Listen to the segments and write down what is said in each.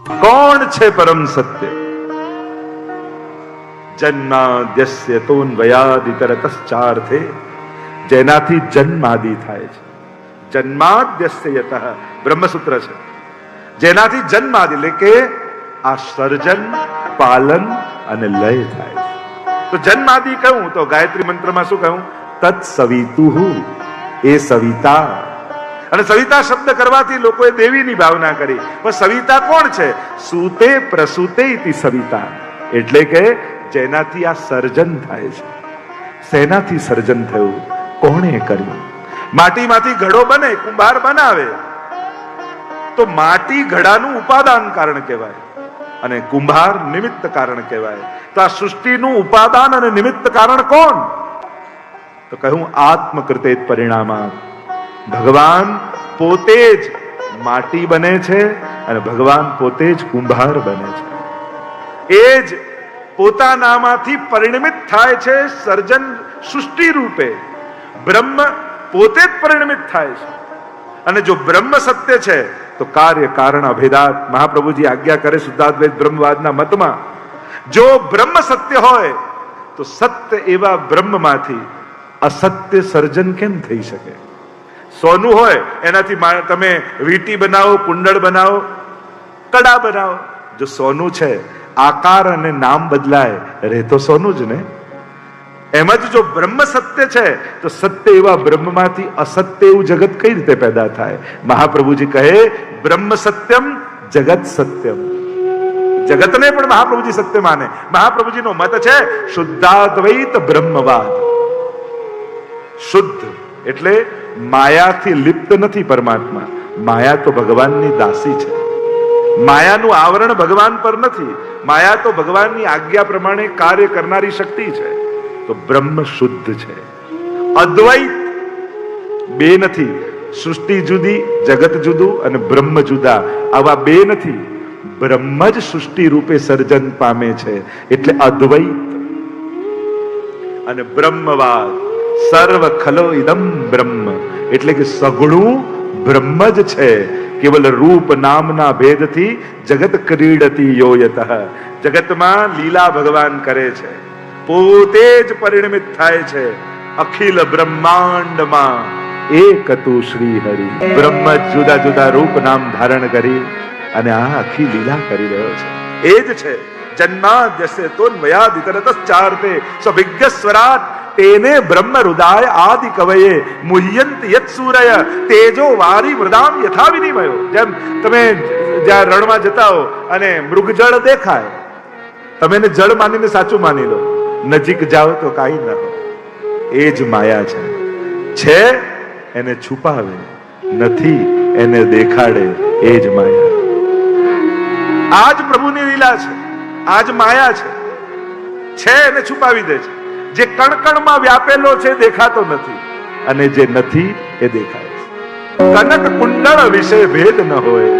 કોણ છે પરમ સત્ય? જન્માદ્યસ્ય તોન્વયાદિતરતશ્ચાર્થે, જેનાથી જન્માદિ થાય છે. જન્માદ્યસ્ય યતઃ બ્રહ્મસૂત્ર છે. જેનાથી જન્માદિ એટલે કે આ સર્જન, પાલન અને લય થાય છે. તો જન્માદિ કહું તો ગાયત્રી મંત્રમાં શું કહું? તત્ સવિતુઃ, એ સવિતા. અને સવિતા શબ્દ કરવાથી લોકોએ દેવીની ભાવના કરી. પણ સવિતા કોણ છે? સૂતે પ્રસૂતે ઇતિ સવિતા, એટલે કે જેનાથી આ સર્જન થાય છે. શેનાથી સર્જન થયું? કોણે કર્યું? માટીમાંથી ઘડો બને, કુંભાર બનાવે તો માટી ઘડાનું ઉપાદાન કારણ કહેવાય અને કુંભાર નિમિત્ત કારણ કહેવાય. તો આ સૃષ્ટિનું ઉપાદાન અને નિમિત્ત કારણ કોણ? તો કહ્યું આત્મકૃતે પરિણામા. ભગવાન પોતે જ માટી બને છે અને ભગવાન પોતે જ કુંભાર બને છે. એ જ પોતાનામાંથી પરિણમિત થાય છે સર્જન સૃષ્ટિ રૂપે. બ્રહ્મ પોતે જ પરિણમિત થાય છે. અને જો બ્રહ્મ સત્ય છે તો કાર્ય કારણ અભેદાત. મહાપ્રભુજી આજ્ઞા કરે શુદ્ધાદ્વૈત બ્રહ્મવાદના મતમાં, જો બ્રહ્મ સત્ય હોય તો સત્ય એવા બ્રહ્મમાંથી અસત્ય સર્જન કેમ થઈ શકે? સોનું હોય એનાથી તમે વીંટી બનાવો, કુંડળ બનાવો, કડા બનાવો. જો સોનું છે, આકાર અને નામ બદલાય, રહે તો સોનું જ ને. એમ જ જો બ્રહ્મ સત્ય છે તો સત્ય એવા બ્રહ્મમાંથી અસત્ય એવું જગત કઈ રીતે પેદા થાય? મહાપ્રભુજી કહે બ્રહ્મ સત્યમ જગત સત્યમ. જગતને પણ મહાપ્રભુજી સત્ય માને. મહાપ્રભુજીનો મત છે શુદ્ધાદ્વૈત બ્રહ્મવાદ. શુદ્ધ એટલે માયાથી લિપ્ત નથી પરમાત્મા. માયા તો ભગવાનની દાસી છે. માયાનું આવરણ ભગવાન પર નથી. માયા તો ભગવાનની આજ્ઞા પ્રમાણે કાર્ય કરનારી શક્તિ છે. તો બ્રહ્મ શુદ્ધ છે. અદ્વૈત બે નથી. સૃષ્ટિ જુદી, જગત જુદું અને બ્રહ્મ જુદા. આવા બે નથી. બ્રહ્મ જ સૃષ્ટિ રૂપે સર્જન પામે છે, એટલે અદ્વૈત. અને બ્રહ્મવાદ સર્વ ખલો ઇદમ બ્રહ્મ, એટલે કે સગુણું બ્રહ્મ જ છે. કેવલ રૂપ નામના ભેદથી જગત ક્રીડતી યોયતઃ. જગતમાં લીલા ભગવાન કરે છે, પોતે જ પરિણમિત થાય છે. અખિલ બ્રહ્માંડમાં એક તું શ્રી હરિ. બ્રહ્મ જુદા જુદા રૂપ નામ ધારણ કરી અને આ આખી લીલા કરી રહ્યો છે. એ જ છે જન્માદ્યસ્ય તોન્વયાદિતરતશ્ચાર્થે સ્વવિજ્ઞ સ્વરાટ તેને બ્રહ્મ હૃદય આદિ કવયે મુહ્યંત યત સૂરય તેજો વારી મૃદામ યથા વિનિમયો. જેમ તમે જ્યાં રણમાં જતા હો અને મૃગજળ દેખાય, તમે એને જળ માનીને સાચું માની લો. નજીક જાઓ તો કાંઈ ન હોય. એ જ માયા છે એને છુપાવે, નથી એને દેખાડે. એ જ માયા. આજ પ્રભુની લીલા છે, આજ માયા છે એને છુપાવી દે છે. જે કણકણમાં વ્યાપેલો છે દેખાતો નથી, અને જે નથી એ દેખાય છે. કનક કુંડળ વિશે ભેદ ન હોય.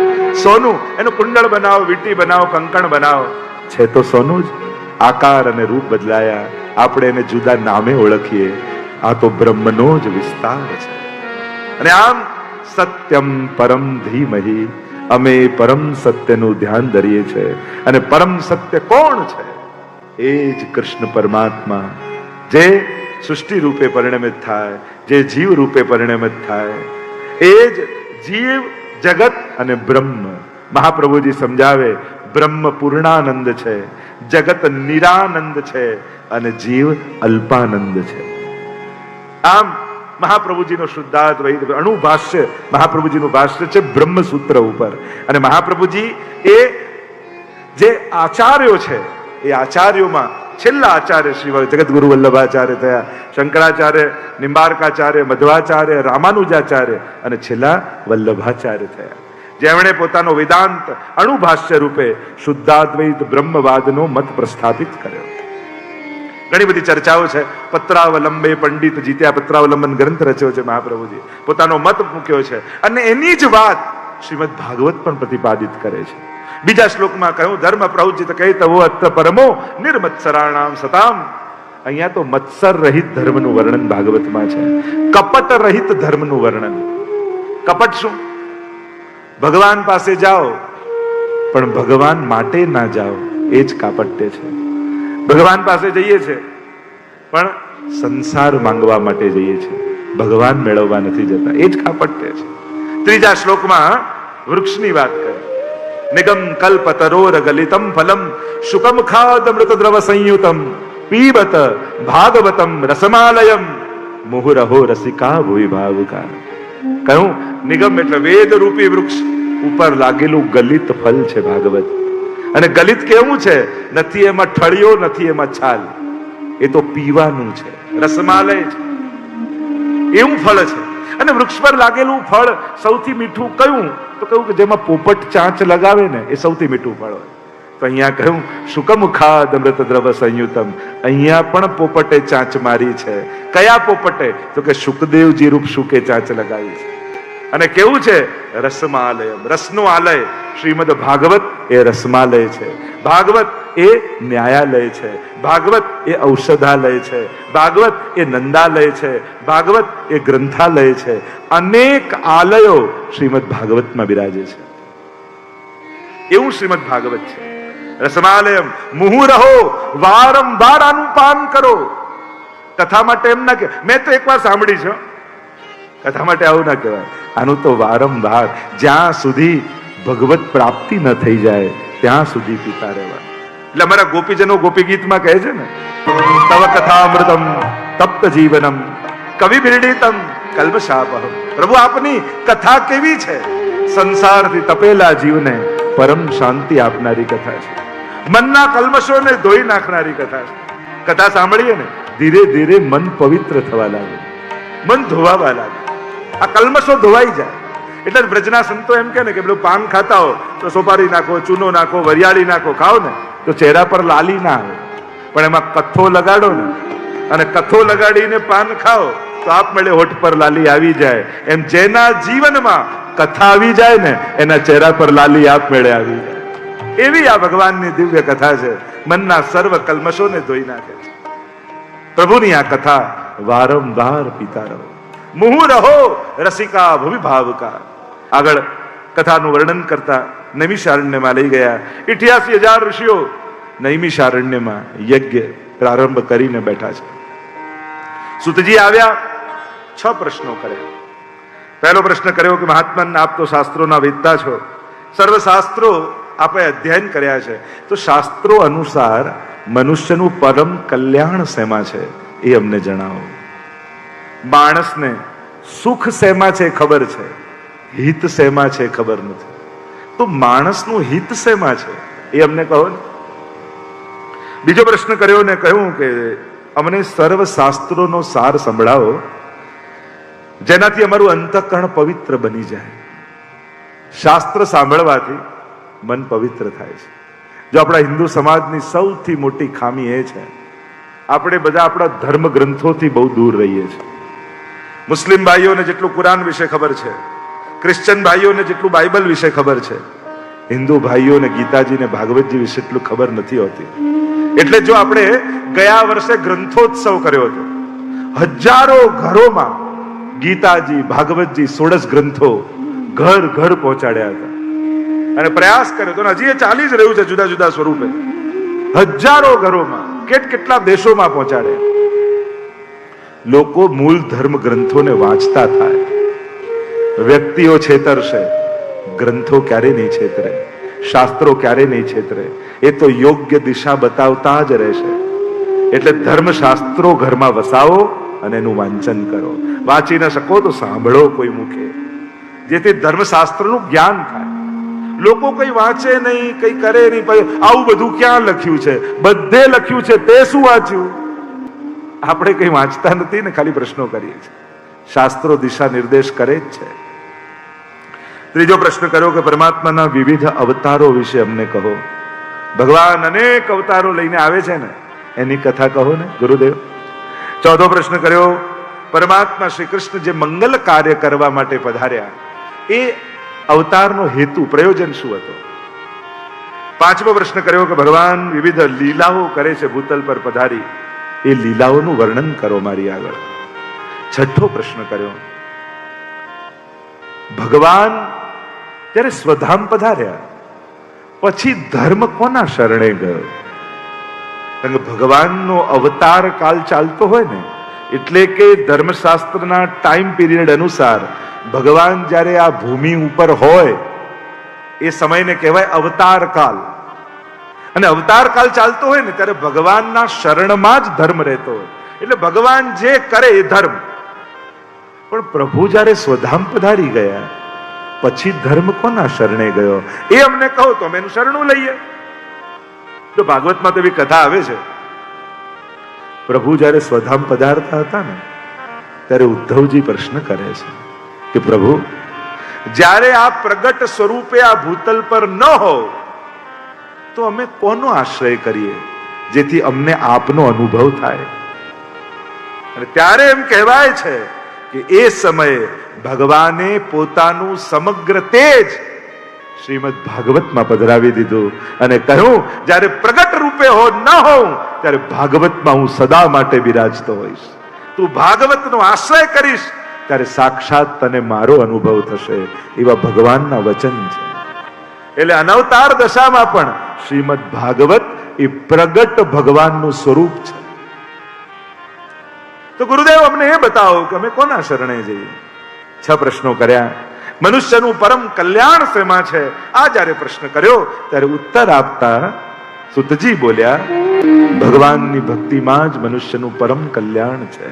સોનું એનું કુંડળ બનાવો, વીંટી બનાવો, કંકણ બનાવો, છે તો સોનું જ. આકાર અને રૂપ બદલાયા, આપણે એને જુદા નામે ઓળખીએ. આ તો બ્રહ્મનો જ વિસ્તાર છે. અને આમ સત્યમ પરમ ધીમહિ, અમે પરમ સત્યનું ધ્યાન ધરીએ છીએ. અને પરમ સત્ય કોણ છે? એ જ કૃષ્ણ પરમાત્મા, જે સૃષ્ટિ રૂપે પરિણમિત થાય, જે જીવ રૂપે પરિણમિત થાય. એ જ જીવ, જગત અને બ્રહ્મ. મહાપ્રભુજી સમજાવે બ્રહ્મ પૂર્ણાનંદ છે, જગત નિરાનંદ છે અને જીવ અલ્પાનંદ છે. આમ મહાપ્રભુજીનો શુદ્ધાદ્વૈત અણુભાષ્ય, મહાપ્રભુજીનું ભાષ્ય છે બ્રહ્મસૂત્ર ઉપર. અને મહાપ્રભુજી એ જે આચાર્યો છે, એ આચાર્યોમાં છેલ્લા આચાર્ય શ્રી જગતગુરુ વલ્લભાચાર્ય થયા, શંકરાચાર્ય, નિંબાર્કાચાર્ય, મધ્વાચાર્ય, રામાનુજાચાર્ય અને છેલ્લા વલ્લભાચાર્ય થયા, જેમણે પોતાનો વેદાંત અણુભાષ્ય રૂપે શુદ્ધાદ્વૈત બ્રહ્મવાદનો મત પ્રસ્થાપિત કર્યો. ઘણી બધી ચર્ચાઓ છે. પત્રાવલંબે પંડિત જીત્યા પત્રાવલંબન ગ્રંથ રચ્યો છે મહાપ્રભુજી, પોતાનો મત મૂક્યો છે. અને એની જ વાત શ્રીમદ ભાગવત પણ પ્રતિપાદિત કરે છે. બીજા શ્લોકમાં કહ્યું ધર્મ પ્રવૃજિત કૈતવો અત્ર પરમો નિર્મત્સરાણામ સતામ. અહીંયા તો મત્સર રહિત ધર્મનું વર્ણન ભાગવતમાં છે, કપટ રહિત ધર્મનું વર્ણન. કપટ શું? ભગવાન પાસે જાઓ, પણ ભગવાન માટે ના જાઓ એ જ કાપટ્ય છે. ભગવાન પાસે જઈએ છે પણ સંસાર માંગવા માટે જઈએ છે, ભગવાન મેળવવા નથી જતા, એ જ કાપટ્ય છે. ત્રીજા શ્લોકમાં વૃક્ષની વાત કરે. નિગમ કલ્પતરોર ગલિતમ ફલમ શુકમ ખાદમૃત દ્રવ સંયુતમ પીબત ભાગવતમ રસમાલયમ મુહુરહો રસિકા ભુવિ ભાવુકા. કહ્યું નિગમ એટલે વેદ રૂપી વૃક્ષ ઉપર લાગેલું ગલિત ફલ છે ભાગવત. અને ગલિત કેવું છે? નથી એમાં ઠળિયો, નથી એમાં છાલ, એ તો પીવાનું છે, રસમાલય છે, એવું ફળ છે. અને વૃક્ષ પર લાગેલું ફળ સૌથી મીઠું કયું? તો કહ્યું કે જેમાં પોપટ ચાંચ લગાવે ને એ સૌથી મીઠું ફળ હોય. તો અહીંયા કહ્યું શુકમ ખાદ અમૃત દ્રવ સંયુતમ. અહીંયા પણ પોપટે ચાંચ મારી છે. કયા પોપટે? તો કે શુકદેવજી રૂપ શુકે ચાંચ લગાવી છે. અને કેવું છે? રસમાલયમ, રસનો આલય. શ્રીમદ ભાગવત એ રસમાલય છે, ભાગવત એ ન્યાયાલય છે, ભાગવત એ ઔષધાલય છે, ભાગવત એ નંદાલય છે, ભાગવત એ ગ્રંથાલય છે. અનેક આલયો શ્રીમદ ભાગવતમાં બિરાજે છે. એવું શ્રીમદ ભાગવત છે. રસમાલયમ મુહુરહો, વારંવાર આનું પાન કરો. કથા માટે એમ ના કે મેં તો એકવાર સાંભળી છે, કથા માટે આવું ના કહેવાય. આનું તો વારંવાર, જ્યાં સુધી ભગવત પ્રાપ્તિ ન થઈ જાય ત્યાં સુધી પીતા રહેવા. એટલે અમારા ગોપીજનો ગોપી ગીતમાં કહે છે ને, તવ કથા અમૃતમ તપ્ત જીવનમ કવિ બિરડિતમ કલ્પશાપહમ. પ્રભુ આપની કથા કેવી છે? સંસારથી તપેલા જીવને પરમ શાંતિ આપનારી કથા છે, મનના કલ્મશોને ધોઈ નાખનારી કથા છે. કથા સાંભળીએ ને ધીરે ધીરે મન પવિત્ર થવા લાગે, મન ધોવાવા લાગે, આ કલ્મશો ધોવાઈ જાય. એટલે બ્રજના સંતો એમ કે ને કે પેલું પાન ખાતા હો તો સોપારી નાખો, ચૂનો નાખો, વરિયાળી નાખો, ખાઓ ને તો ચહેરા પર લાલી ના આવે. પણ એમાં કથ્થો લગાડો ને અને કથ્થો લગાડીને પાન ખાઓ તો આપમેળે હોઠ પર લાલી આવી જાય. એમ જેના જીવનમાં કથા આવી જાય ને એના ચહેરા પર લાલી આપમેળે આવી જાય. એવી આ ભગવાનની દિવ્ય કથા છે, મનના સર્વ કલ્મશોને ધોઈ નાખે છે. પ્રભુની આ કથા વારંવાર પીતા રહો. મુહુરહો રસિકા ભુવિ ભાવુકા. આગળ કથાનું વર્ણન કરતા નૈમિષારણ્યમાં લઈ ગયા. 88,000 ઋષિઓ નૈમિષારણ્યમાં યજ્ઞ પ્રારંભ કરીને બેઠા છે. સુતજી આવ્યા, 6 પ્રશ્નો કર્યા. પહેલો પ્રશ્ન કર્યો કે મહાત્મન, આપ તો શાસ્ત્રોના વેદતા છો, સર્વ શાસ્ત્રો આપે અધ્યયન કર્યા છે, તો શાસ્ત્રો અનુસાર મનુષ્યનું પરમ કલ્યાણ શેમાં છે એ અમને જણાવો. માણસને સુખ શેમાં છે ખબર છે, હિત શેમાં છે ખબર નથી. તો માણસનું હિત શેમાં છે એ અમને કહો ને. બીજો પ્રશ્ન કર્યો ને કહ્યું કે અમને સર્વ શાસ્ત્રોનો સાર સંભળાવો, જેનાથી અમારું અંતઃકરણ પવિત્ર બની જાય. શાસ્ત્ર સાંભળવાથી મન પવિત્ર થાય છે. જો આપણા હિન્દુ સમાજની સૌથી મોટી ખામી એ છે, આપણે બધા આપણા ધર્મ ગ્રંથોથી બહુ દૂર રહીએ છીએ. મુસ્લિમ ભાઈઓને જેટલું કુરાન વિશે ખબર છે, ક્રિશ્ચન ભાઈઓને જેટલું બાઇબલ વિશે ખબર છે, હિન્દુ ભાઈઓને ગીતાજી ને ભાગવતજી વિશે એટલું ખબર નથી હોતી. એટલે જો આપણે ગયા વર્ષે ગ્રંથોત્સવ કર્યો હતો, હજારો ઘરોમાં ગીતાજી, ભાગવતજી, 16 ગ્રંથો ઘર ઘર પહોંચાડ્યા હતા અને પ્રયાસ કર્યો હતો. હજી એ ચાલી જ રહ્યું છે જુદા જુદા સ્વરૂપે. હજારો ઘરોમાં, કેટલા દેશોમાં પહોંચાડ્યા. લોકો મૂળ ધર્મ ગ્રંથોને વાંચતા થાય. વ્યક્તિઓ છેતરશે, ગ્રંથો ક્યારે નહીં છેતરે, શાસ્ત્રો ક્યારે નહીં છેતરે. એ તો યોગ્ય દિશા બતાવતા જ રહેશે. એટલે ધર્મશાસ્ત્રો ઘરમાં વસાવો અને એનું વાંચન કરો. વાંચી ન શકો તો સાંભળો કોઈ મુખે, જેથી ધર્મશાસ્ત્રનું જ્ઞાન થાય. લોકો કઈ વાંચે નહીં, કઈ કરે નહીં. આવું બધું ક્યાં લખ્યું છે? બધે લખ્યું છે, તે શું વાંચ્યું? આપણે કઈ વાંચતા નથી ને, ખાલી પ્રશ્નો કરીએ છીએ. શાસ્ત્રો દિશા નિર્દેશ કરે જ છે. ત્રીજો પ્રશ્ન કર્યો કે પરમાત્માના વિવિધ અવતારો વિશે અમને કહો. ભગવાન અનેક અવતારો લઈને આવે છે ને, એની કથા કહો ને ગુરુદેવ. ચોથો પ્રશ્ન કર્યો, પરમાત્મા શ્રી કૃષ્ણ જે મંગલ કાર્ય કરવા માટે પધાર્યા, એ અવતારનો હેતુ, પ્રયોજન શું હતો? પાંચમો પ્રશ્ન કર્યો કે ભગવાન વિવિધ લીલાઓ કરે છે ભૂતલ પર પધારી, એ લીલાઓનું વર્ણન કરો મારી આગળ. છઠ્ઠો પ્રશ્ન કર્યો, ભગવાન જ્યારે સ્વધામ પધાર્યા પછી ધર્મ કોના શરણે ગયો? કારણ કે ભગવાનનો અવતાર કાલ ચાલતો હોય ને, એટલે કે ધર્મશાસ્ત્રના ટાઈમ પીરિયડ અનુસાર ભગવાન જ્યારે આ ભૂમિ ઉપર હોય એ સમયને કહેવાય અવતાર કાલ. અને અવતાર કાલ ચાલતો હોય ને ત્યારે ભગવાનના શરણમાં જ ધર્મ રહેતો હોય, એટલે ભગવાન જે કરે એ ધર્મ. પણ પ્રભુ જ્યારે સ્વધામ પધારી ગયા પછી ધર્મ કોના શરણે ગયો એ અમને કહો તો અમે એનું શરણું લઈએ. તો ભાગવતમાં તો એવી કથા આવે છે, પ્રભુ જ્યારે સ્વધામ પધારતા હતા ને ત્યારે ઉદ્ધવજી પ્રશ્ન કરે છે કે પ્રભુ, જ્યારે આ પ્રગટ સ્વરૂપે આ ભૂતલ પર ન હો તો અમે કોનો આશ્રય કરીએ જેથી અમને આપનો અનુભવ થાય? અને ત્યારે એમ કહેવાય છે કે એ સમયે ભગવાને પોતાનું સમગ્ર તેજ શ્રીમદ ભાગવતમાં પધરાવી દીધું અને કહ્યું, જ્યારે પ્રગટ રૂપે હો ન હોઉં ત્યારે ભાગવતમાં હું સદા માટે બિરાજતો હોઈશ. તું ભાગવતનો આશ્રય કરીશ ત્યારે સાક્ષાત તને મારો અનુભવ થશે. એવા ભગવાનના વચન છે. એટલે અનવતાર દશામાં પણ શ્રીમદ ભાગવત એ પ્રગટ ભગવાનનું સ્વરૂપ છે. તો ગુરુદેવ અમને એ બતાવો કે અમે કોના શરણે જઈએ? 6 પ્રશ્નો કર્યા. મનુષ્યનું પરમ કલ્યાણ શેમાં છે? આ જ્યારે પ્રશ્ન કર્યો ત્યારે ઉત્તર આપતા સુતજી બોલ્યા, ભગવાનની ભક્તિમાં જ મનુષ્યનું પરમ કલ્યાણ છે.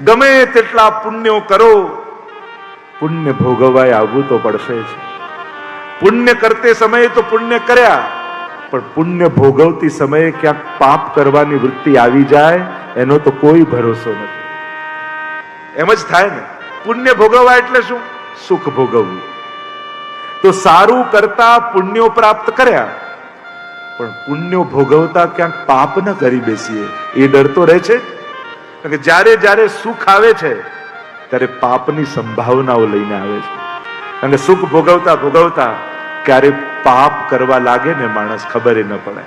ગમે તેટલા પુણ્યો કરો, પુણ્ય ભોગવાય આવવું તો પડશે જ. પુણ્ય કરતે સમયે તો પુણ્ય કર્યા, પણ પુણ્ય ભોગવતી સમયે ક્યાંક પાપ કરવાની વૃત્તિ આવી જાય એનો તો કોઈ ભરોસો નથી. એમ જ થાય ને, પુણ્ય ભોગવવા એટલે શું? સુખ ભોગવવું. તો સારું કરતા પુણ્યો પ્રાપ્ત કર્યા, પણ પુણ્યો ભોગવતા ક્યાંક પાપ ન કરી બેસીએ એ ડર તો રહે છે. કારણ કે જ્યારે જ્યારે સુખ આવે છે ત્યારે પાપની સંભાવનાઓ લઈને આવે છે. કારણ કે સુખ ભોગવતા ભોગવતા ક્યારે પાપ કરવા લાગે ને માણસ ખબર ન પડે.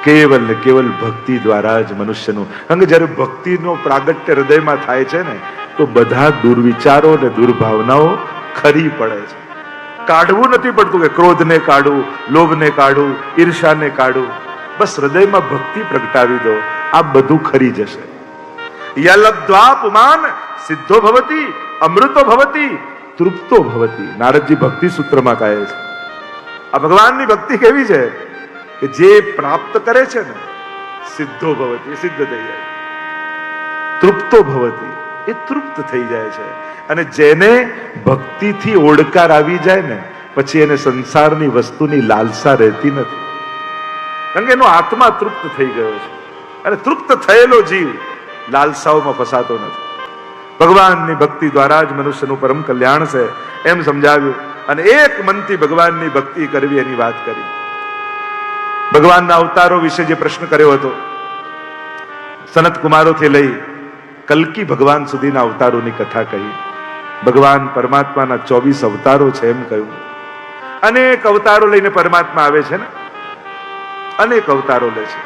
કેવલ ને કેવલ ભક્તિ દ્વારા જ મનુષ્યનું, કારણ કે જ્યારે ભક્તિનો પ્રાગટ્ય હૃદયમાં થાય છે ને તો બધા દુર્વિચારો ને દુર્ભાવનાઓ ખરી પડે છે. કાઢવું નથી પડતું કે ક્રોધને કાઢું, લોભને કાઢું, ઈર્ષાને કાઢું. બસ હૃદયમાં ભક્તિ પ્રગટાવી દો, આ બધું ખરી જશે. યલબ્ધ્વા પુમાન સિદ્ધો ભવતી અમૃતો ભવતી તૃપ્તો ભવતી. નારદજી ભક્તિ સૂત્રમાં કહે છે આ ભગવાનની ભક્તિ કેવી છે કે જે પ્રાપ્ત કરે છે ને સિદ્ધો ભવતી, સિદ્ધ થઈ જાય. તૃપ્તો ભવતી, એ તૃપ્ત થઈ જાય છે. અને જેને ભક્તિથી ઓળકાર આવી જાય ને પછી એને સંસારની વસ્તુની લાલસા રહેતી નથી. કારણ કે એનો આત્મા તૃપ્ત થઈ ગયો છે. અને તૃપ્ત થયેલો જીવ લાલસાઓમાં ફસાતો નથી. ભગવાનની ભક્તિ દ્વારા જ મનુષ્યનું પરમ કલ્યાણ છે એમ સમજાવ્યું. અને એક મનથી ભગવાનની ભક્તિ કરવી એની વાત કરી. ભગવાનના અવતારો વિશે જે પ્રશ્ન કર્યો હતો, સનત કુમારોથી લઈ કલ્કી ભગવાન સુધીના અવતારોની કથા કહી. ભગવાન પરમાત્માના 24 અવતારો છે એમ કહ્યું. અનેક અવતારો લઈને પરમાત્મા આવે છે ને, અનેક અવતારો લે છે.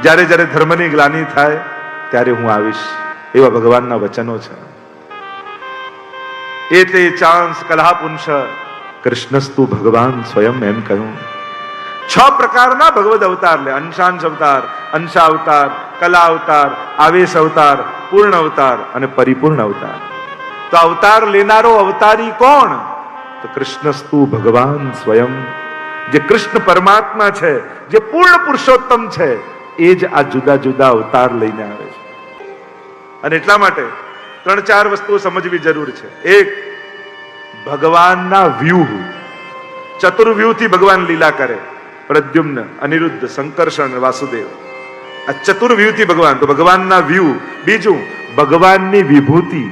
જ્યારે જ્યારે ધર્મની ગ્લાનિ થાય ત્યારે હું આવીશ, એવા ભગવાનના વચનો છે. એતે ચાંસ કલાપુંશ કૃષ્ણસ્તુ ભગવાન સ્વયં એમ કહ્યું. 6 પ્રકારના ભગવદ અવતાર લે. અંશાંશ અવતાર, અંશાવતાર, કલા અવતાર, આવેશ અવતાર, પૂર્ણ અવતાર અને પરિપૂર્ણ અવતાર. તો અવતાર લેનારો અવતારી કોણ? તો કૃષ્ણસ્તુ ભગવાન સ્વયં. જે કૃષ્ણ પરમાત્મા છે, જે પૂર્ણ પુરુષોત્તમ છે, એ જ આ જુદા જુદા અવતાર લઈને આવે છે. અને એટલા માટે 3-4 વસ્તુઓ સમજવી જરૂર છે. એક, ભગવાનના વ્યૂહ, ચતુર્વ્યૂહથી ભગવાન લીલા કરે. પ્રદ્યુમ્ન, અનિરુદ્ધ, સંકર્ષણ, વાસુદેવ, આ ચતુર્વ્યૂહથી ભગવાન. તો ભગવાનના વ્યૂહ. બીજું, ભગવાનની વિભૂતિ.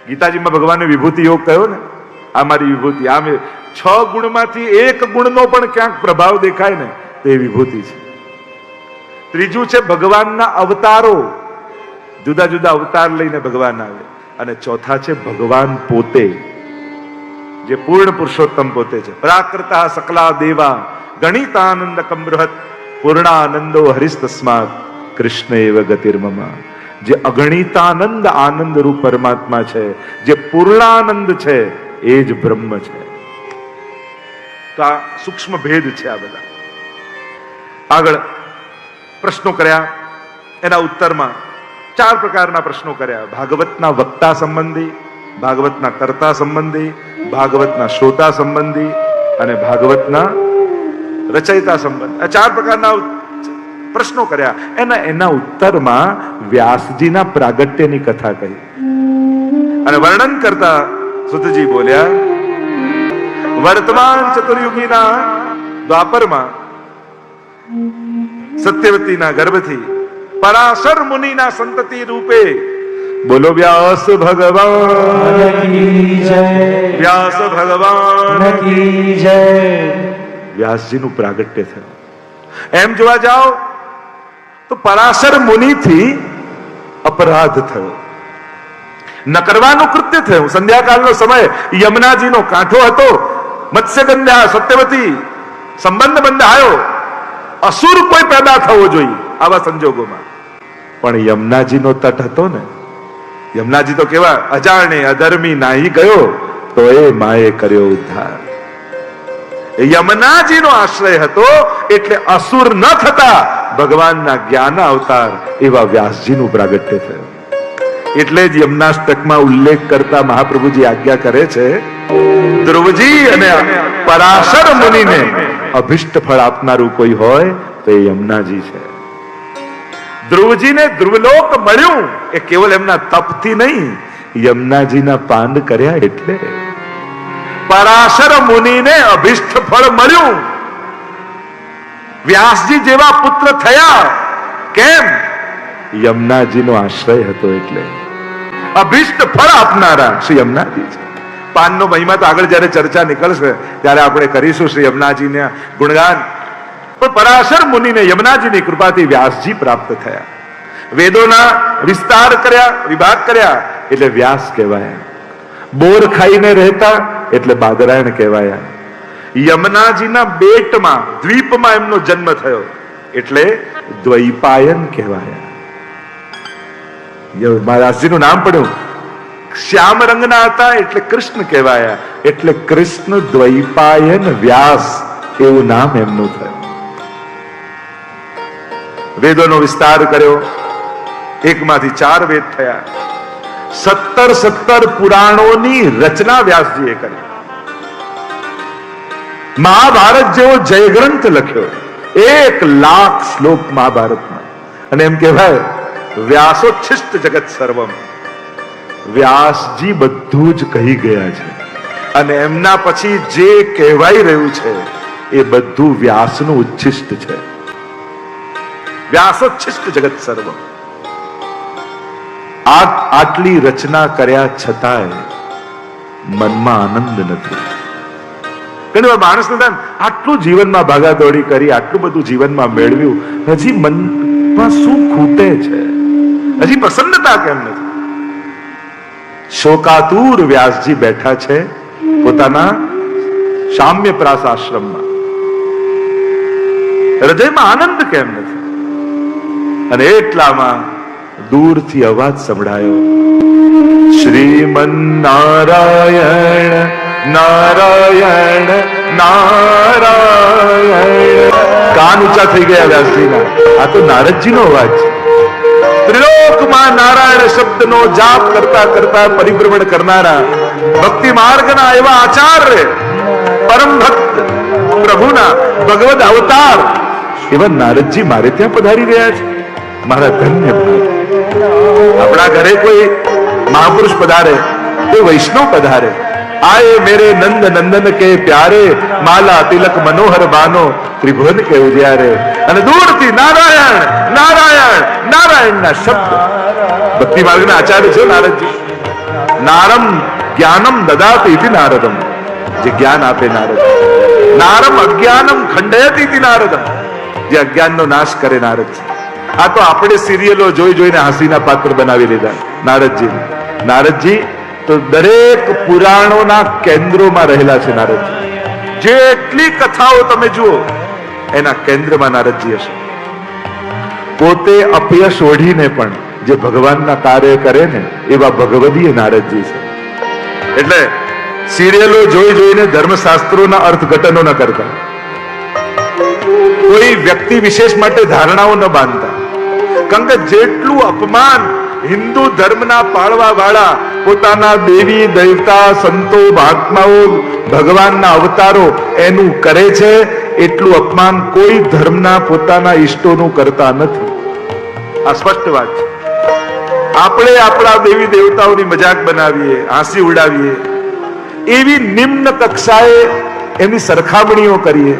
ગીતાજીમાં ભગવાનને વિભૂતિ યોગ કહ્યો ને, આ મારી વિભૂતિ. આમ 6 ગુણમાંથી એક ગુણનો પણ ક્યાંક પ્રભાવ દેખાય ને તો એ વિભૂતિ છે. ત્રીજું છે ભગવાનના અવતારો, જુદા જુદા અવતાર લઈને ભગવાન આવે. અને ચોથા છે ભગવાન પોતે, જે પૂર્ણ પુરુષોત્તમ પોતે છે. પ્રાકૃતા સકલા દેવા ગણિતાનંદ કમૃહત પૂર્ણાનંદો હરિસ્તસ્માત કૃષ્ણ એવ ગતિર્મમ. જે અગણિતાનંદ આનંદ રૂપ પરમાત્મા છે, જે પૂર્ણાનંદ છે, એ જ બ્રહ્મ છે. તો આ સૂક્ષ્મ ભેદ છે આ બધા. આગળ પ્રશ્નો કર્યા, એના ઉત્તરમાં 4 પ્રકારના પ્રશ્નો કર્યા. ભાગવતના વક્તા સંબંધી, ભાગવતના કર્તા સંબંધી, ભાગવતના શ્રોતા સંબંધી અને ભાગવતના રચયિતા સંબંધી. આ 4 પ્રકારના પ્રશ્નો કર્યા. એના ઉત્તરમાં વ્યાસજીના પ્રાગટ્યની કથા કહી અને વર્ણન કરતા સુતજી બોલ્યા, વર્તમાન ચતુર્યુગીના દ્વાપરમાં સત્યવતીના ગર્ભથી પરાશર મુનિના સંતતિ રૂપે, બોલો વ્યાસ ભગવાન કી જય, વ્યાસ ભગવાન કી જય, વ્યાસજીનું પ્રાગટ્ય થયું. એમ જોવા જાઓ તો પરાશર મુનિથી અપરાધ થયો, ન કરવાનું કૃત્ય થયું. સંધ્યાકાળનો સમય, યમુનાજીનો કાંઠો હતો, મત્સ્યગંધા સત્યવતી સંબંધ બંધાયો. અસુર કોઈ પેદા થવો જોઈએ આવા સંજોગોમાં, પણ યમુનાજીનો તટ હતો ને. યમુનાજી તો કેવા અજાણે અધર્મી નાહી ગયો તો એ માએ કર્યો ઉદ્ધાર. યમુનાજીનો આશ્રય હતો એટલે અસુર ન થતા ભગવાનના જ્ઞાન અવતાર એવા વ્યાસજીનું પ્રાગટ્ય થયું. એટલે જ યમુનાષ્ટકમાં ઉલ્લેખ કરતા મહાપ્રભુજી આજ્ઞા કરે છે, ધ્રુવજી અને પરાશર મુનિને અભિષ્ટ ફળ આપનારું કોઈ હોય તો એ યમુનાજી છે. ધ્રુવજીને ધ્રુવલોક મળ્યું એ કેવલ એમના તપથી નહીં, યમુનાજીના પાન કર્યા એટલે. પરાશર મુનિને અભિષ્ટ ફળ મળ્યું, વ્યાસજી જેવા પુત્ર થયા. કેમ? યમુનાજીનો આશ્રય હતો એટલે. અભિષ્ટ ફળ આપનારા શ્રી યમુનાજી છે. પાનનો મહિમા તો આગળ જયારે ચર્ચા નીકળશે ત્યારે આપણે કરીશું શ્રી યમુનાજીના ગુણગાન. પણ પરાશર મુનિને યમુનાજીની કૃપાથી વ્યાસજી પ્રાપ્ત થયા. વેદોના વિસ્તાર કર્યા, વિભાગ કર્યા એટલે વ્યાસ કહેવાયા. બોર ખાઈને રહેતા એટલે બાદરાયણ કહેવાયા. યમુનાજીના બેટમાં, દ્વીપમાં એમનો જન્મ થયો એટલે દ્વૈપાયન કહેવાયા. વ્યાસજીનું નામ પડ્યું. શ્યામ રંગના હતા એટલે કૃષ્ણ કહેવાયા, એટલે કૃષ્ણ દ્વૈપાયન વ્યાસ એવું નામ એમનું થયું. વેદોનો વિસ્તાર કર્યો, એકમાંથી 4 વેદ થયા. 17 પુરાણોની રચના વ્યાસજીએ કરી. મહાભારત જેવો જયગ્રંથ લખ્યો, 1,00,000 શ્લોક મહાભારતમાં. અને એમ કહેવાય વ્યાસોચ્છિષ્ટ જગત સર્વમ. વ્યાસજી બધું જ કહી ગયા છે અને એમના પછી જે કહેવાઈ રહ્યું છે એ બધું વ્યાસનું ઉચ્છિષ્ટ છે. વ્યાસોચ્છિષ્ટ જગત સર્વમ. આટલી રચના કર્યા છતાંય મનમાં આનંદ નથી. ઘણી વાર માણસને થાય આટલું જીવનમાં ભાગાદોડી કરી, આટલું બધું જીવનમાં મેળવ્યું, હજી મનમાં શું ખૂટે છે? હજી પ્રસન્નતા કેમ નથી? શોકાતુર વ્યાસજી બેઠા છે પોતાના શામ્ય પ્રાસ આશ્રમમાં. હૃદયમાં આનંદ કેમ નથી? અને એટલામાં દૂરથી અવાજ સંભળાયો, શ્રીમન નારાયણ નારાયણ નારાયણ. કાન ઊંચા થઈ ગયા વ્યાસજીના. આ તો નારદજીનો અવાજ છે. ત્રિલોકમાં નારાયણ શબ્દનો જાપ કરતા કરતા પરિભ્રમણ કરનારા ભક્તિ માર્ગના એવા આચાર્ય, પરમ ભક્ત પ્રભુના ભગવદ અવતાર એવા નારદજી મારે ત્યાં પધારી રહ્યા છે. મારા ધન્ય ભાગ. આપણા ઘરે કોઈ મહાપુરુષ પધારે, કોઈ વૈષ્ણવ પધારે, આए मेरे नंद नंदन के प्यारे, माला तिलक मनोहर बानो त्रिभुवन के उजियारे. અને દૂરથી નારાયણ નારાયણ નારાયણ ના શબ્દ. ભક્તિ માર્ગના આચાર્ય છે નારદજી. નારમ જ્ઞાનમ દદાતિ ઇતિ નારદમ. જે જ્ઞાન આપે નારદ. નારમ અજ્ઞાનમ ખંડયતિ ઇતિ નારદમ. જે અજ્ઞાનનો નાશ કરે નારદજી. આ તો આપણે સિરિયલો જોઈ જોઈને હાંસીના પાત્ર બનાવી લીધા નારદજી. નારદજી તો દરેક પુરાણોના કેન્દ્રોમાં રહેલા છે નારદજી. જેટલી કથાઓ તમે જુઓ એના કેન્દ્રમાં નારદજી હશે. પોતે અપયશ ઓઢીને પણ જે ભગવાનના કાર્ય કરે ને એવા ભગવદીય નારદજી છે. એટલે સિરિયલો જોઈ જોઈને ધર્મશાસ્ત્રોના અર્થઘટનો ન કરતા, કોઈ વ્યક્તિ વિશેષ માટે ધારણાઓ ન બાંધતા. કારણ કે જેટલું અપમાન હિન્દુ ધર્મના પાળવા વાળા પોતાના દેવી દેવતા સંતો મહાત્માઓ ભગવાનના અવતારો એનું કરે છે, એટલું અપમાન કોઈ ધર્મના પોતાના ઈષ્ટોનું કરતા નથી. આ સ્પષ્ટ વાત છે. આપણે આપણા દેવી દેવતાઓની મજાક બનાવીએ, હાંસી ઉડાવીએ, એવી નિમ્ન કક્ષાએ એની સરખામણીઓ કરીએ.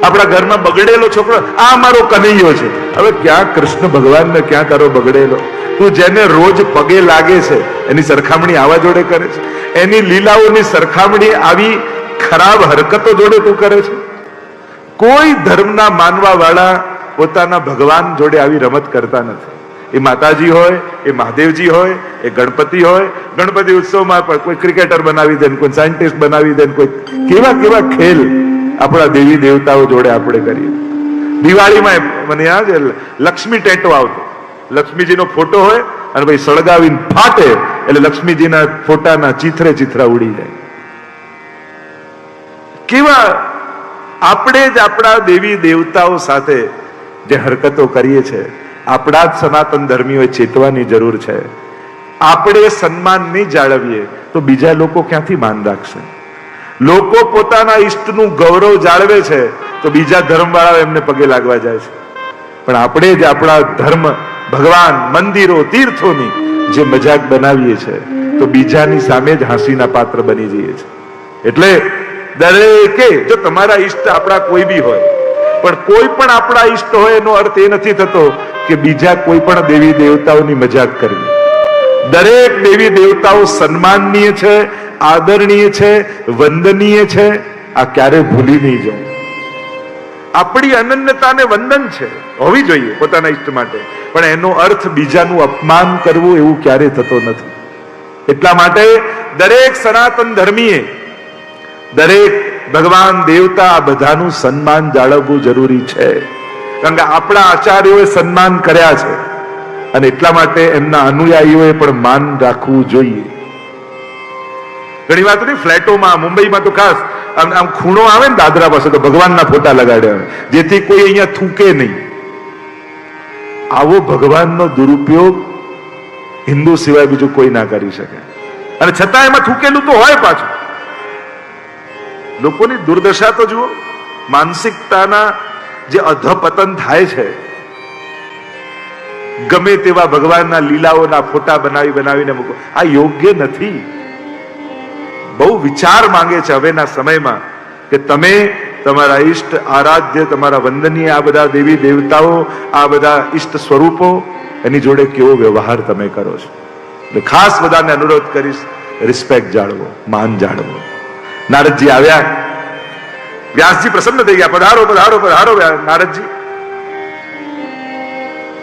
આપણા ઘરમાં બગડેલો છોકરો, આ મારો કનૈયો છે. હવે ક્યાં કૃષ્ણ ભગવાનને ક્યાં તારો બગડેલો? તું જેને રોજ પગે લાગે છે એની સરખામણી આવા જોડે કરે છે? એની લીલાઓની સરખામણી આવી ખરાબ હરકતો જોડે તું કરે છે? કોઈ ધર્મના માનવા વાળા પોતાના ભગવાન જોડે આવી રમત કરતા નથી. એ માતાજી હોય, એ મહાદેવજી હોય, એ ગણપતિ હોય. ગણપતિ ઉત્સવમાં પણ કોઈ ક્રિકેટર બનાવી દે, કોઈ સાયન્ટિસ્ટ બનાવી દે, કોઈ કેવા કેવા ખેલ આપણા દેવી દેવતાઓ જોડે આપણે કરીએ. દિવાળીમાં મને યાદ છે, લક્ષ્મી ટેટો આવતો. લક્ષ્મીજીનો ફોટો હોય અને ભાઈ સળગાવીને ફાટે એટલે લક્ષ્મીજીના ફોટાના ચિત્રે ચિત્રા ઉડી જાય. કેવા આપણે જ આપણા દેવી દેવતાઓ સાથે જે હરકતો કરીએ છીએ, આપણા જ સનાતન ધર્મીઓએ ચેતવાની જરૂર છે. આપણે સન્માન નહીં જાળવીએ તો બીજા લોકો ક્યાંથી માન રાખશે? લોકો પોતાના ઈષ્ટનું ગૌરવ જાળવે છે તો બીજા ધર્મવાળાઓ એમને પગે લાગવા જાય છે. પણ આપણે જ આપણા ધર્મ, ભગવાન, મંદિરો, તીર્થોની જે મજાક બનાવીએ છીએ તો બીજાની સામે જ હાંસીના પાત્ર બની જઈએ છીએ. એટલે દરેકે, જો તમારા ઈષ્ટ આપણા કોઈ બી હોય, પણ કોઈ પણ આપણા ઈષ્ટ હોય એનો અર્થ એ નથી થતો કે બીજા કોઈ પણ દેવી દેવતાઓની મજાક કરવી. દરેક દેવી દેવતાઓ સન્માનનીય છે, આદરણીય છે, વંદનીય છે. આ ક્યારે ભૂલી નહીં જવું. આપણી અનન્યતાને વંદન છે, હોવી જોઈએ પોતાના ઈષ્ટ માટે, પણ એનો અર્થ બીજાનું અપમાન કરવું એવું ક્યારે થતો નથી. એટલા માટે દરેક સનાતન ધર્મીએ, દરેક ભગવાન દેવતા, આ બધાનું સન્માન જાળવવું જરૂરી છે. કારણ કે આપણા આચાર્યોએ સન્માન કર્યા છે અને એટલા માટે એમના અનુયાયીઓએ પણ માન રાખવું જોઈએ. ઘણી વાત નહીં, ફ્લેટોમાં, મુંબઈમાં તો ખાસ આમ ખૂણો આવે ને દાદરા પાસે તો ભગવાનના ફોટા લગાડ્યા હોય, જેથી કોઈ અહીંયા થૂકે નહીં. આવો ભગવાનનો દુરુપયોગ હિન્દુ સિવાય બીજું કોઈ ના કરી શકે. અને છતાં એમાં થૂકેલું તો હોય પાછું. લોકોની દુર્દશા તો જુઓ, માનસિકતાના જે અધપતન થાય છે. ગમે તેવા ભગવાનના લીલાઓના ફોટા બનાવીને મૂકો. આ યોગ્ય નથી. બહુ વિચાર માંગે છે હવેના સમયમાં કે તમે તમારા ઈષ્ટ, આરાધ્ય, તમારા વંદનીય આ બધા દેવી દેવતાઓ, આ બધા ઈષ્ટ સ્વરૂપો, એની જોડે કેવો વ્યવહાર તમે કરો છો. એટલે ખાસ બધાને અનુરોધ કરીશ, રિસ્પેક્ટ જાળવો, માન જાળવો. નારદજી આવ્યા, વ્યાસજી પ્રસન્ન થઈ ગયા. પધારો પધારો પધારો નારદજી.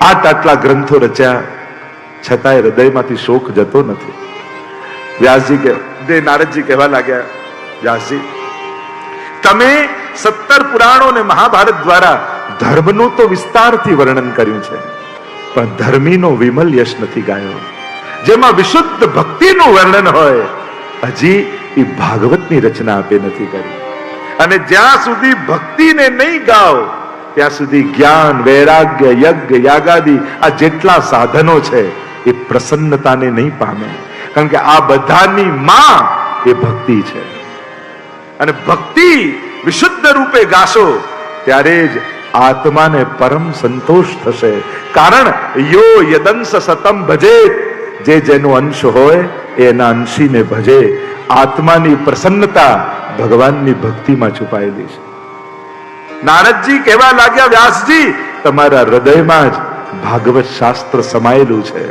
આટલા ગ્રંથો રચ્યા છતાંય હૃદયમાંથી શોક જતો નથી. વ્યાસજી કે નારદજી કહેવા લાગ્યા, વ્યાસજી તમે 17 પુરાણો અને મહાભારત દ્વારા ધર્મનું તો વિસ્તારથી વર્ણન કર્યું છે, પણ ધર્મીનો વિમલ યશ નથી ગાયો. જેમાં વિશુદ્ધ ભક્તિનું વર્ણન હોય, હજી એ ભાગવતની રચના આપે નથી કરી. અને જ્યાં સુધી ભક્તિને નહીં ગાઓ ત્યાં સુધી જ્ઞાન, વૈરાગ્ય, યજ્ઞ, યાગાદી આ જેટલા સાધનો છે એ પ્રસન્નતાને નહીં પામે. કારણ કે આ બધાની માં એ ભક્તિ છે. અને ભક્તિ વિશુદ્ધ રૂપે ગાશો ત્યારે જ આત્માને પરમ સંતોષ થશે. કારણ યો યદંશ સતમ ભજે, જે જેનો અંશ હોય એના અંશીને ભજે. આત્માની પ્રસન્નતા ભગવાનની ભક્તિમાં છુપાયેલી છે. નારદજી કહેવા લાગ્યા, વ્યાસજી તમારા હૃદયમાં જ ભાગવત શાસ્ત્ર સમાયેલું છે.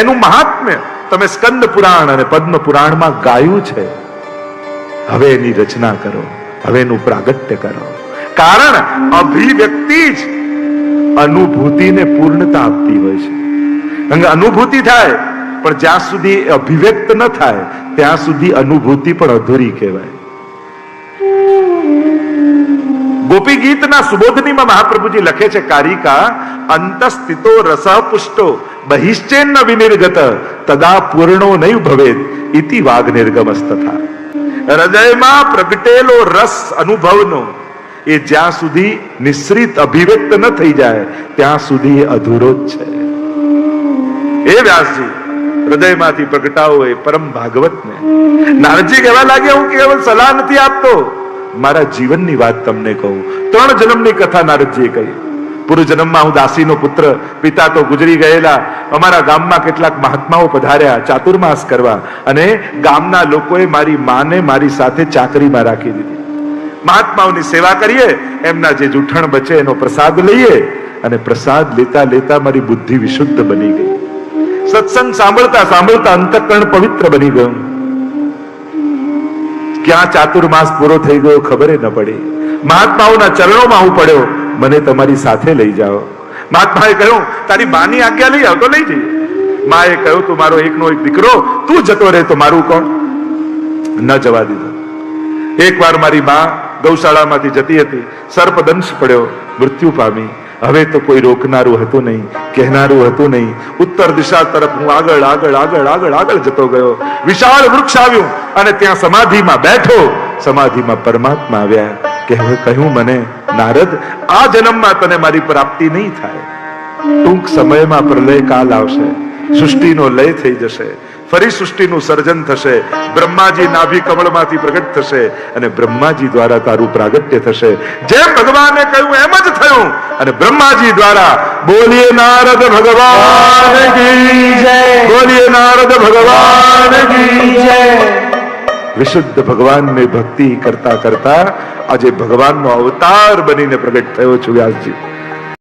એનું મહાત્મ્ય તમે સ્કંદ પુરાણ અને પદ્મ પુરાણમાં ગાયું છે. હવે એની રચના કરો, હવે એનું પ્રાગટ્ય કરો. કારણ અભિવ્યક્તિ જ અનુભૂતિને પૂર્ણતા આપતી હોય છે. કારણ કે અનુભૂતિ થાય, પણ જ્યાં સુધી અભિવ્યક્ત ન થાય ત્યાં સુધી અનુભૂતિ પણ અધૂરી કહેવાય. ગોપી ગીતના સુબોધનીમાં મહાપ્રભુજી લખે છે, કારિકા અંતસ્થિતો રસ પુષ્ટો બહિશ્ચેન્ન વિનિર્ગત તદા પૂર્ણો નૈવ ભવેત ઇતિ વાગ નિર્ગમસ્તથા. હૃદયમાં પ્રગટેલો રસ અનુભવનો એ જ્યાં સુધી નિશ્રિત અભિવ્યક્ત ન થઈ જાય ત્યાં સુધી અધૂરો જ છે. એ વ્યાસજી હૃદયમાંથી પ્રગટાવો એ પરમ ભાગવતને. નારદજી કહેવા લાગે હું કેવળ સલાહ નથી આપતો, મારા જીવનની વાત તમને કહું. 3 જન્મની કથા નારદજીએ કહી. પૂર્વ જન્મમાં હું દાસીનો પુત્ર, પિતા તો ગુજરી ગયેલા. અમારા ગામમાં કેટલાક મહાત્માઓ પધાર્યા ચાતુર્માસ કરવા, અને ગામના લોકોએ મારી માને મારી સાથે ચાકરીમાં રાખી દીધી. મહાત્માઓની સેવા કરીએ, એમના જે જૂઠણ બચે એનો પ્રસાદ લઈએ, અને પ્રસાદ લેતા લેતા મારી બુદ્ધિ વિશુદ્ધ બની ગઈ. સત્સંગ સાંભળતા સાંભળતા અંતઃકરણ પવિત્ર બની ગયું. ક્યાં ચાતુર્માસ પૂરો થઈ ગયો ખબર ન પડી. મહાત્માઓના ચરણોમાં હું પડ્યો, મને તમારી સાથે લઈ જાઓ. મહાત્માએ કહ્યું તારી માની આજ્ઞા લઈ આવ તો લઈ જઈએ. માએ કહ્યું તું મારો એકનો એક દીકરો, તું જતો રહે તો મારું કોણ? ન જવા દીધો. એકવાર મારી મા ગૌશાળામાંથી જતી હતી, સર્પદંશ પડ્યો, મૃત્યુ પામી. હવે તો કોઈ રોકનારું હતું નહીં, કહેનારું હતું નહીં. ઉત્તર દિશા તરફ હું આગળ આગળ આગળ આગળ આગળ જતો ગયો. વિશાળ વૃક્ષ આવ્યું અને ત્યાં સમાધિમાં બેઠો. સમાધિમાં પરમાત્મા આવ્યા. કહ્યું મને, નારદ, આ જન્મમાં તને મારી પ્રાપ્તિ નહીં થાય. ટૂંક સમયમાં પ્રલય કાલ આવશે, સૃષ્ટિનો લય થઈ જશે, ફરી સૃષ્ટિનું સર્જન થશે. બ્રહ્માજી નાભી કમળમાંથી પ્રગટ થશે અને બ્રહ્માજી દ્વારા તારું પ્રાગટ્ય થશે. જેમ ભગવાને કહ્યું એમ જ થયું. અને બ્રહ્માજી દ્વારા બોલીએ નારદ ભગવાન કી જય, બોલીએ નારદ ભગવાન કી જય. વિશુદ્ધ ભગવાનને ભક્તિ કરતા કરતા આજે ભગવાનનો અવતાર બનીને પ્રગટ થયો છું વ્યાસજી.